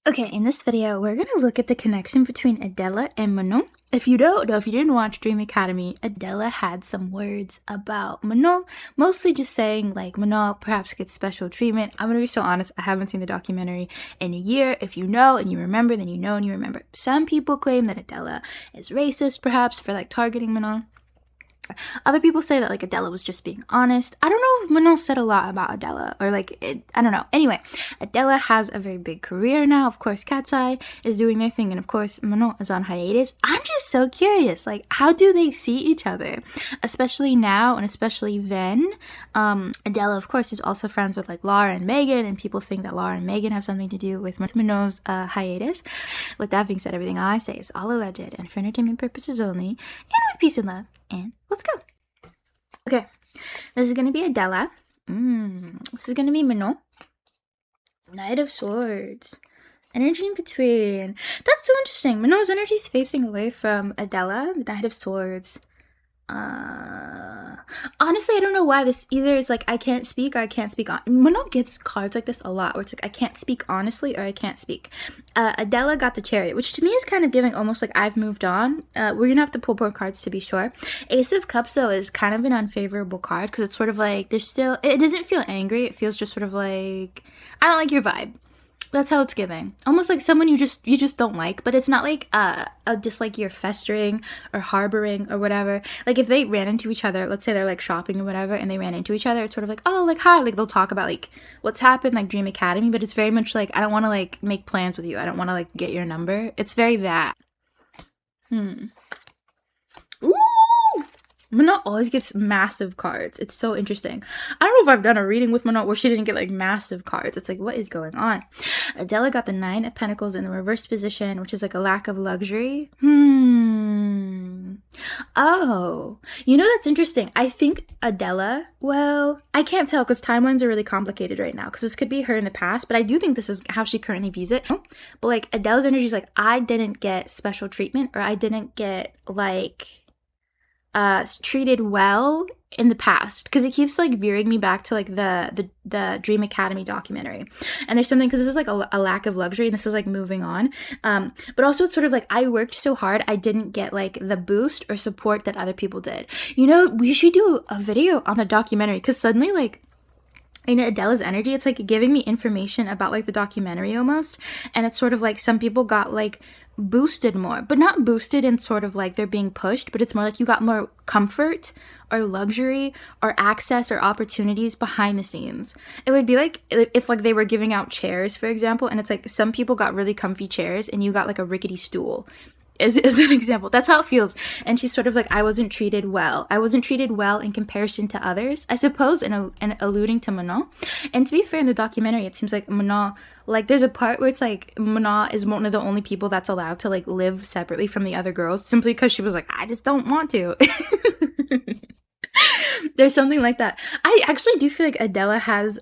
Okay, in this video, we're gonna look at the connection between ADELA and Manon. If you don't know, if you didn't watch Dream Academy, ADELA had some words about Manon, mostly just saying like Manon perhaps gets special treatment. I'm gonna be so honest, I haven't seen the documentary in a year. If you know and you remember, then you know and you remember. Some people claim that ADELA is racist, perhaps, for like targeting Manon. Other people say that like ADELA was just being honest. I don't know if Manon said a lot about ADELA or like I don't know. Anyway, ADELA has a very big career now. Of course, Cat's Eye is doing their thing, and of course Manon is on hiatus. I'm just so curious, like how do they see each other, especially now and especially then. ADELA, of course, is also friends with like Lara and Megan, and people think that Lara and Megan have something to do with Manon's hiatus. With that being said, everything I say is all alleged and for entertainment purposes only, and with peace and love. And let's go. Okay, this is gonna be ADELA. This is gonna be Manon. Knight of Swords. Energy in between. That's so interesting. Manon's energy is facing away from ADELA, the Knight of Swords. Honestly, I don't know why this either is like I can't speak or I can't speak on. Manon gets cards like this a lot where it's like I can't speak honestly or I can't speak. ADELA got the Chariot, which to me is kind of giving almost like I've moved on. We're gonna have to pull more cards to be sure. Ace of Cups though is kind of an unfavorable card because it's sort of like there's still, it doesn't feel angry, it feels just sort of like I don't like your vibe. That's how it's giving. Almost like someone you just don't like, but it's not like a dislike you're festering or harboring or whatever. Like if they ran into each other, let's say they're like shopping or whatever, and they ran into each other, it's sort of like, oh, like hi, like they'll talk about like what's happened, like Dream Academy, but it's very much like I don't want to like make plans with you. I don't want to like get your number. It's very that. Ooh! Manon always gets massive cards. It's so interesting. I don't know if I've done a reading with Manon where she didn't get like massive cards. It's like, what is going on? ADELA got the 9 of Pentacles in the reverse position, which is like a lack of luxury. Oh, you know, that's interesting. I think ADELA, well, I can't tell because timelines are really complicated right now because this could be her in the past, but I do think this is how she currently views it. But like ADELA's energy is like, I didn't get special treatment or I didn't get like treated well in the past, because it keeps like veering me back to like the Dream Academy documentary, and there's something because this is like a lack of luxury and this is like moving on, but also it's sort of like I worked so hard I didn't get like the boost or support that other people did. You know, we should do a video on the documentary because suddenly like in ADELA's energy, it's like giving me information about like the documentary almost, and it's sort of like some people got like boosted more, but not boosted in sort of like they're being pushed, but it's more like you got more comfort or luxury or access or opportunities behind the scenes. It would be like if like they were giving out chairs, for example, and it's like some people got really comfy chairs and you got like a rickety stool. As an example, that's how it feels. And she's sort of like, I wasn't treated well. I wasn't treated well in comparison to others, I suppose, and alluding to Manon. And to be fair, in the documentary, it seems like Manon, like there's a part where it's like Manon is one of the only people that's allowed to like live separately from the other girls simply because she was like, I just don't want to. There's something like that. I actually do feel like ADELA has...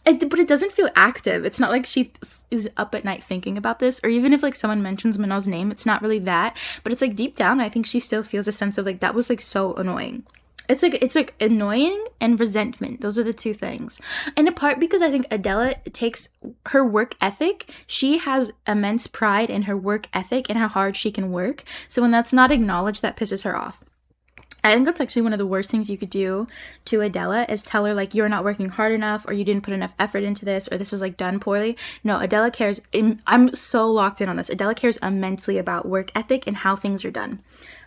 but it doesn't feel active. It's not like she is up at night thinking about this, or even if like someone mentions Manon's name, it's not really that, but it's like deep down I think she still feels a sense of like that was like so annoying. It's like annoying and resentment. Those are the two things. And in part because I think ADELA takes her work ethic. She has immense pride in her work ethic and how hard she can work. So when that's not acknowledged, that pisses her off. I think that's actually one of the worst things you could do to ADELA is tell her like you're not working hard enough or you didn't put enough effort into this or this is like done poorly. No, ADELA cares. I'm so locked in on this. ADELA cares immensely about work ethic and how things are done.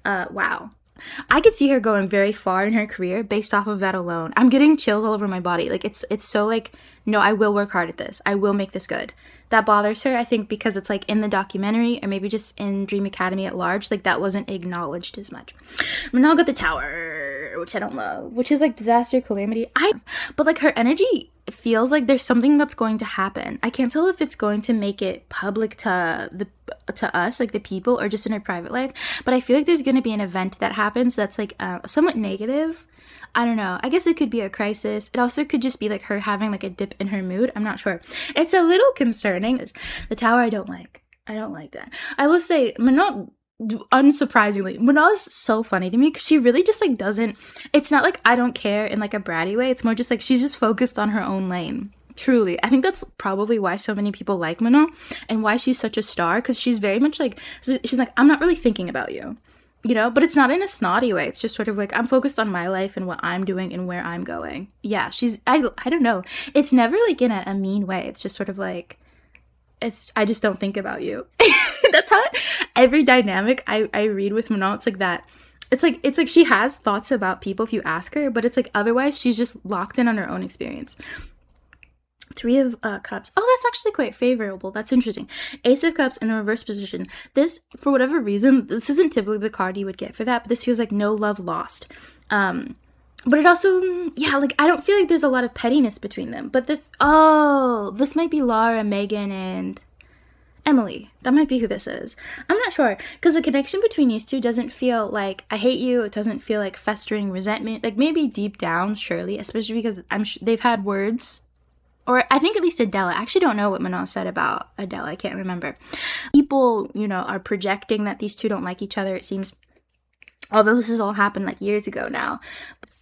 Wow. I could see her going very far in her career based off of that alone. I'm getting chills all over my body. Like it's so like, no, I will work hard at this. I will make this good. That bothers her, I think, because it's like in the documentary or maybe just in Dream Academy at large, like that wasn't acknowledged as much. Manon got the Tower, which I don't love, which is like disaster, calamity. But like her energy feels like there's something that's going to happen. I can't tell if it's going to make it public to us, like the people, or just in her private life. But I feel like there's going to be an event that happens that's like somewhat negative. I don't know. I guess it could be a crisis. It also could just be like her having like a dip in her mood. I'm not sure. It's a little concerning. The Tower I don't like. I don't like that. I will say Manon, unsurprisingly, Manon's so funny to me because she really just like doesn't, it's not like I don't care in like a bratty way. It's more just like she's just focused on her own lane. Truly. I think that's probably why so many people like Manon and why she's such a star, because she's very much like, she's like, I'm not really thinking about you, you know, but it's not in a snotty way. It's just sort of like, I'm focused on my life and what I'm doing and where I'm going. Yeah, I don't know. It's never like in a mean way. It's just sort of like, I just don't think about you. That's how every dynamic I read with Manon, it's like that. It's like she has thoughts about people if you ask her, but it's like otherwise she's just locked in on her own experience. 3 of Cups. Oh, that's actually quite favorable. That's interesting. Ace of Cups in the reverse position. This, for whatever reason, this isn't typically the card you would get for that, but this feels like no love lost. But it also, yeah, like, I don't feel like there's a lot of pettiness between them. But this might be Lara, Megan, and Emily. That might be who this is. I'm not sure. Because the connection between these two doesn't feel like, I hate you. It doesn't feel like festering resentment. Like, maybe deep down, surely. Especially because they've had words. Or I think at least ADELA. I actually don't know what Manon said about ADELA. I can't remember. People, you know, are projecting that these two don't like each other, it seems. Although this has all happened like years ago now.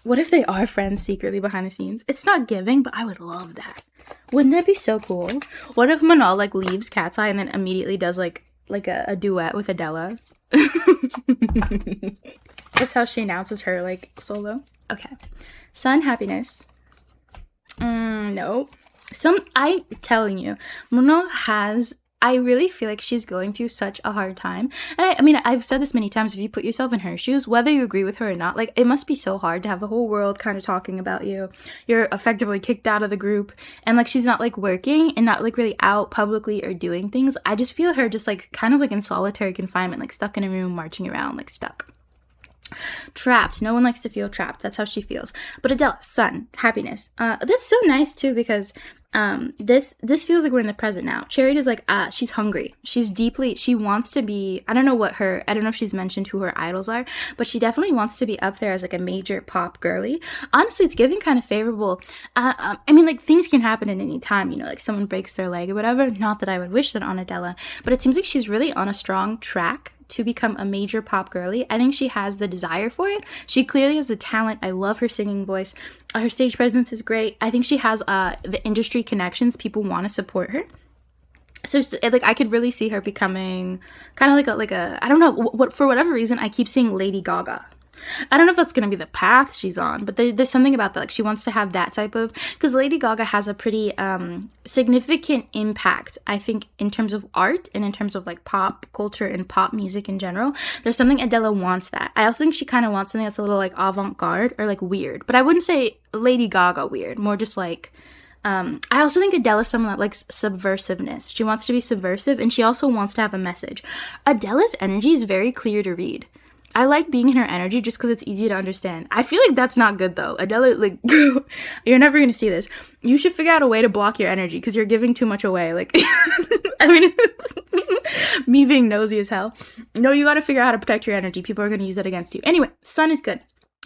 What if they are friends secretly behind the scenes? It's not giving, but I would love that. Wouldn't that be so cool? What if Manon like leaves Cat's Eye and then immediately does like a duet with ADELA? That's how she announces her like solo. Okay. Sun, happiness. No. I'm telling you, Manon I really feel like she's going through such a hard time. And I mean, I've said this many times, if you put yourself in her shoes, whether you agree with her or not, like, it must be so hard to have the whole world kind of talking about you. You're effectively kicked out of the group. And, like, she's not, like, working and not, like, really out publicly or doing things. I just feel her just, like, kind of, like, in solitary confinement, like, stuck in a room, marching around, like, stuck. Trapped. No one likes to feel trapped. That's how she feels. But ADELA, Sun, happiness. That's so nice too, because this feels like we're in the present now. Chariot is like, she's hungry. She wants to be, I don't know if she's mentioned who her idols are, but she definitely wants to be up there as like a major pop girly. Honestly, it's giving kind of favorable. I mean, like, things can happen at any time, you know, like someone breaks their leg or whatever. Not that I would wish that on ADELA, but it seems like she's really on a strong track to become a major pop girly. I think she has the desire for it. She clearly has the talent. I love her singing voice. Her stage presence is great. I think she has the industry connections. People want to support her. So, like, I could really see her becoming kind of like a I don't know, what for whatever reason, I keep seeing Lady Gaga. I don't know if that's going to be the path she's on, but there's something about that. Like, she wants to have that type of, because Lady Gaga has a pretty significant impact, I think, in terms of art and in terms of like pop culture and pop music in general. There's something ADELA wants that. I also think she kind of wants something that's a little like avant-garde or like weird, but I wouldn't say Lady Gaga weird, more just like, I also think ADELA is someone that likes subversiveness. She wants to be subversive, and she also wants to have a message. ADELA's energy is very clear to read. I like being in her energy just because it's easy to understand. I feel like that's not good, though. ADELA, like, you're never going to see this. You should figure out a way to block your energy because you're giving too much away. Like, I mean, me being nosy as hell. No, you got to figure out how to protect your energy. People are going to use that against you. Anyway, Sun is good.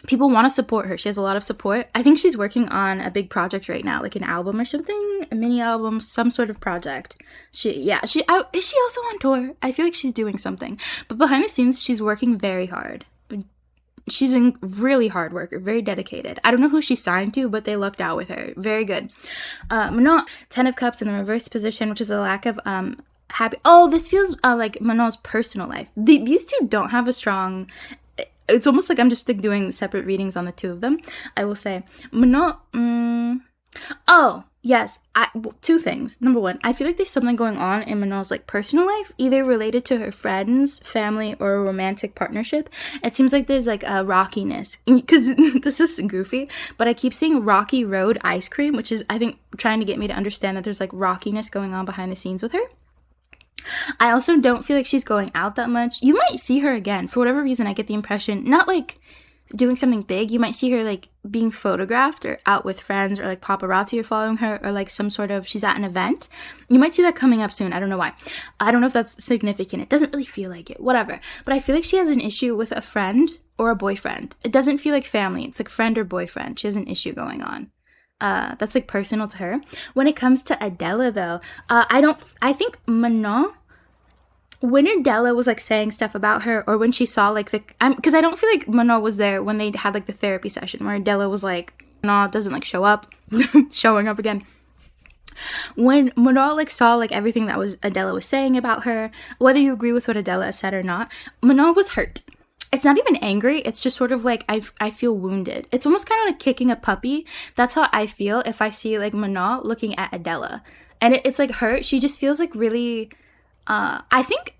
People want to support her. She has a lot of support. I think she's working on a big project right now, like an album or something, a mini album, some sort of project. Is she also on tour? I feel like she's doing something. But behind the scenes, she's working very hard. She's a really hard worker, very dedicated. I don't know who she signed to, but they lucked out with her. Very good. Manon, 10 of Cups in the reverse position, which is a lack of happy. Oh, this feels like Manon's personal life. These two don't have a strong. It's almost like I'm just like doing separate readings on the two of them. I will say, Manon. Oh, yes. Two things. Number one, I feel like there's something going on in Manon's like personal life, either related to her friends, family, or a romantic partnership. It seems like there's like a rockiness, because this is goofy, but I keep seeing Rocky Road ice cream, which is, I think, trying to get me to understand that there's like rockiness going on behind the scenes with her. I also don't feel like she's going out that much. You might see her again. For whatever reason, I get the impression, not like doing something big. You might see her like being photographed or out with friends, or like paparazzi are following her, or like some sort of, she's at an event. You might see that coming up soon. I don't know why. I don't know if that's significant. It doesn't really feel like it. Whatever. But I feel like she has an issue with a friend or a boyfriend. It doesn't feel like family. It's like friend or boyfriend. She has an issue going on. That's like personal to her. When it comes to ADELA though, I think Manon, when ADELA was like saying stuff about her, or when she saw like because I don't feel like Manon was there when they had like the therapy session where ADELA was like, Manon doesn't like showing up again. When Manon like saw like everything that was Adela was saying about her, whether you agree with what Adela said or not, Manon was hurt. It's not even angry. It's just sort of like, I feel wounded. It's almost kind of like kicking a puppy. That's how I feel if I see like Manon looking at Adela. And it's like her. She just feels like really, I think,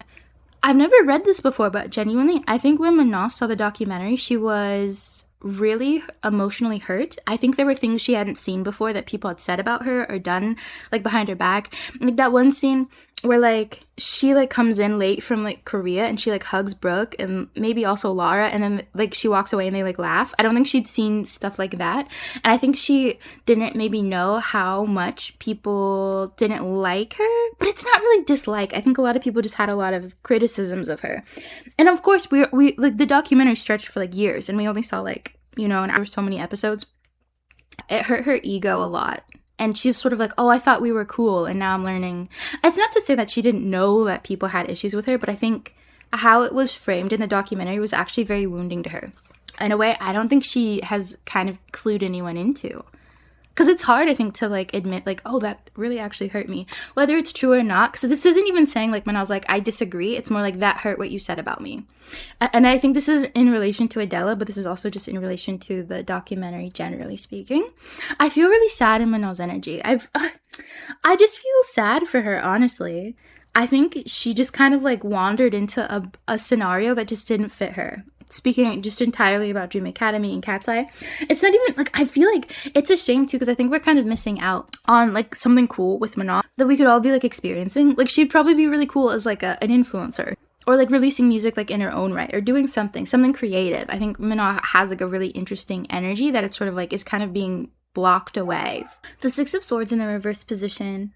I've never read this before, but genuinely, I think when Manon saw the documentary, she was really emotionally hurt. I think there were things she hadn't seen before that people had said about her or done like behind her back. Like that one scene where like she like comes in late from like Korea and she like hugs Brooke and maybe also Lara, and then like she walks away and they like laugh. I don't think she'd seen stuff like that, and I think she didn't maybe know how much people didn't like her. But it's not really dislike. I think a lot of people just had a lot of criticisms of her, and of course we like the documentary stretched for like years and we only saw like, you know, and there were so many episodes. It hurt her ego a lot. And she's sort of like, oh, I thought we were cool, and now I'm learning. It's not to say that she didn't know that people had issues with her, but I think how it was framed in the documentary was actually very wounding to her. In a way, I don't think she has kind of clued anyone into. Because it's hard, I think, to, like, admit, like, oh, that really actually hurt me. Whether it's true or not. Because this isn't even saying, like, when I was like, I disagree. It's more like, that hurt what you said about me. And I think this is in relation to Adela, but this is also just in relation to the documentary, generally speaking. I feel really sad in Manol's energy. I just feel sad for her, honestly. I think she just kind of, like, wandered into a scenario that just didn't fit her. Speaking just entirely about Dream Academy and Cat's Eye, it's not even, like, I feel like it's a shame, too, because I think we're kind of missing out on, like, something cool with Manon that we could all be, like, experiencing. Like, she'd probably be really cool as, like, an influencer. Or, like, releasing music, like, in her own right. Or doing something creative. I think Manon has, like, a really interesting energy that it's sort of, like, is kind of being blocked away. The Six of Swords in the reverse position.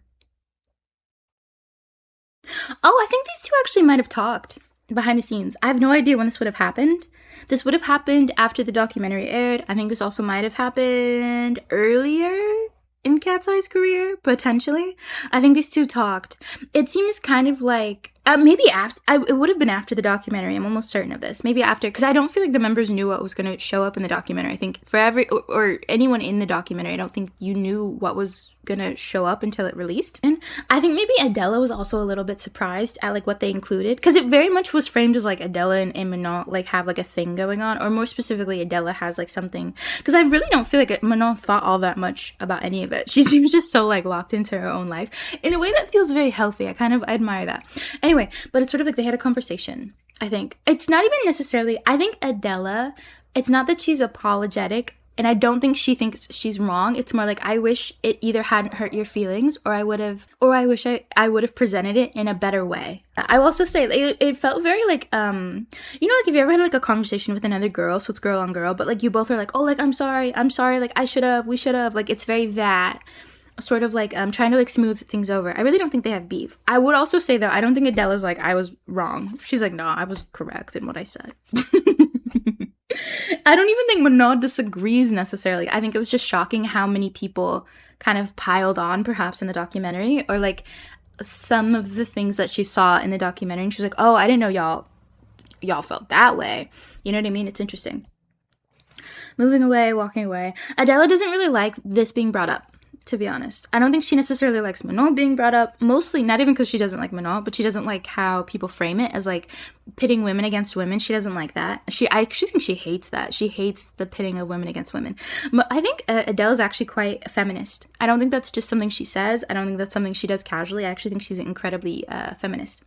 Oh, I think these two actually might have talked behind the scenes. I have no idea when this would have happened. This would have happened after the documentary aired. I think this also might have happened earlier in Cat's Eye's career, potentially. I think these two talked. It seems kind of like, maybe after, it would have been after the documentary, I'm almost certain of this. Maybe after, because I don't feel like the members knew what was going to show up in the documentary. I think for or anyone in the documentary, I don't think you knew what was going to show up until it released. And I think maybe Adela was also a little bit surprised at like what they included, because it very much was framed as like Adela and Manon like have like a thing going on, or more specifically Adela has like something, because I really don't feel like Manon thought all that much about any of it. She seems just so like locked into her own life in a way that feels very healthy. I admire that. Anyway, but it's sort of like they had a conversation. I think it's not even necessarily, I think Adela, it's not that she's apologetic, and I don't think she thinks she's wrong. It's more like, I wish it either hadn't hurt your feelings, or I wish I would have presented it in a better way. I will also say it felt very like, you know, like if you ever had like a conversation with another girl, so it's girl on girl, but like you both are like, oh, like, I'm sorry, like we should have, like, it's very that sort of like trying to like smooth things over. I really don't think they have beef. I would also say though, I don't think Adela's like, I was wrong. She's like, no, I was correct in what I said. I don't even think Manon disagrees necessarily. I think it was just shocking how many people kind of piled on perhaps in the documentary, or like some of the things that she saw in the documentary, and she's like, oh, I didn't know y'all felt that way. You know what I mean? It's interesting. Moving away, walking away. Adela doesn't really like this being brought up, to be honest. I don't think she necessarily likes Manon being brought up, mostly not even because she doesn't like Manon, but she doesn't like how people frame it as like pitting women against women. She doesn't like that. I actually think she hates that. She hates the pitting of women against women. But I think Adele's actually quite a feminist. I don't think that's just something she says. I don't think that's something she does casually. I actually think she's incredibly feminist.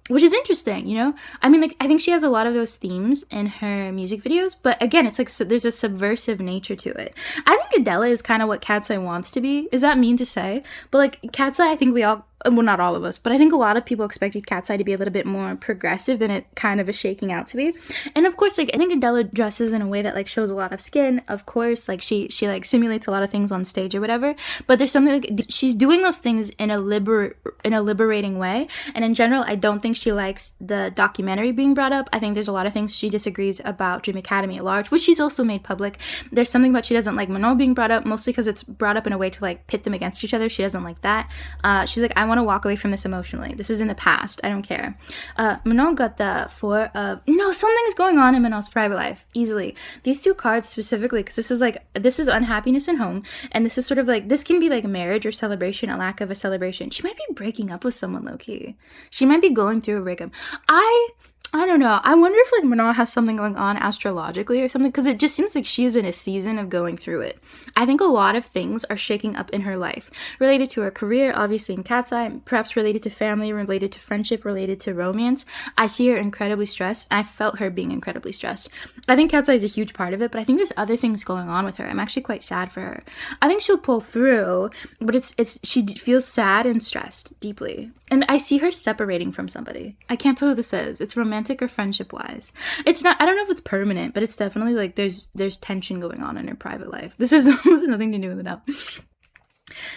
Which is interesting, you know? I mean, like, I think she has a lot of those themes in her music videos, but again, it's like, so there's a subversive nature to it. I think Adela is kind of what Cat's Eye wants to be. Is that mean to say? But like, Cat's Eye, I think we all, well, not all of us, but I think a lot of people expected Cat's Eye to be a little bit more progressive than it kind of is shaking out to be. And of course, like, I think Adela dresses in a way that like shows a lot of skin, of course, like she like simulates a lot of things on stage or whatever, but there's something like, she's doing those things in a liberating way. And in general, I don't think she likes the documentary being brought up. I think there's a lot of things she disagrees about Dream Academy at large, which she's also made public. There's something about she doesn't like Manon being brought up, mostly because it's brought up in a way to like pit them against each other. She doesn't like that. She's like, I want to walk away from this emotionally. This is in the past. I don't care. Manon got the Four of... No, something's going on in Manon's private life. Easily. These two cards specifically, because this is unhappiness in home, and this is sort of like, this can be like a marriage or celebration, a lack of a celebration. She might be breaking up with someone low-key. She might be going through a breakup. I don't know. I wonder if like Manon has something going on astrologically or something, because it just seems like she's in a season of going through it. I think a lot of things are shaking up in her life, related to her career, obviously in Cat's Eye, perhaps related to family, related to friendship, related to romance. I see her incredibly stressed. I felt her being incredibly stressed. I think Cat's Eye is a huge part of it, but I think there's other things going on with her. I'm actually quite sad for her. I think she'll pull through, but she feels sad and stressed deeply. And I see her separating from somebody. I can't tell who this is. It's romantic or friendship wise. It's not, I don't know if it's permanent, but it's definitely like there's tension going on in her private life. This is almost nothing to do with it now.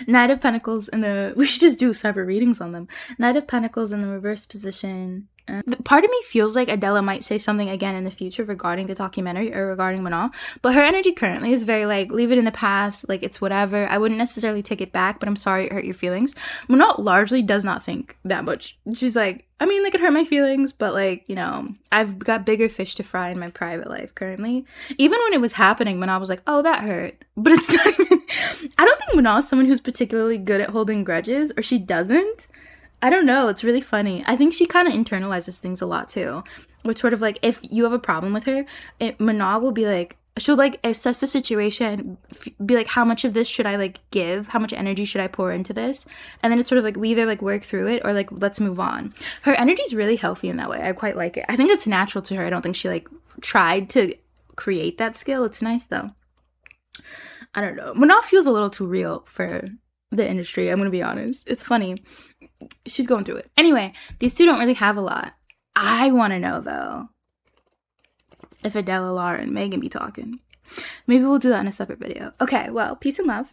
Knight of Pentacles we should just do separate readings on them. Knight of Pentacles in the reverse position. Part of me feels like Adela might say something again in the future regarding the documentary or regarding Manon, but her energy currently is very like, leave it in the past, like it's whatever. I wouldn't necessarily take it back, but I'm sorry it hurt your feelings. Manon largely does not think that much. She's like, I mean, like, it hurt my feelings, but like, you know, I've got bigger fish to fry in my private life currently. Even when it was happening, Manon was like, oh, that hurt. But it's not even, I don't think Manon is someone who's particularly good at holding grudges, or she doesn't. I don't know. It's really funny. I think she kind of internalizes things a lot too. Which sort of like, if you have a problem with her, Manon will be like, she'll like assess the situation, be like, how much of this should I like give? How much energy should I pour into this? And then it's sort of like, we either like work through it or like, let's move on. Her energy's really healthy in that way. I quite like it. I think it's natural to her. I don't think she like tried to create that skill. It's nice though. I don't know. Manon feels a little too real for the industry. I'm gonna be honest. It's funny. She's going through it. Anyway, these two don't really have a lot. I want to know though if Adela, Lara, and Megan be talking. Maybe we'll do that in a separate video. Okay, well, peace and love.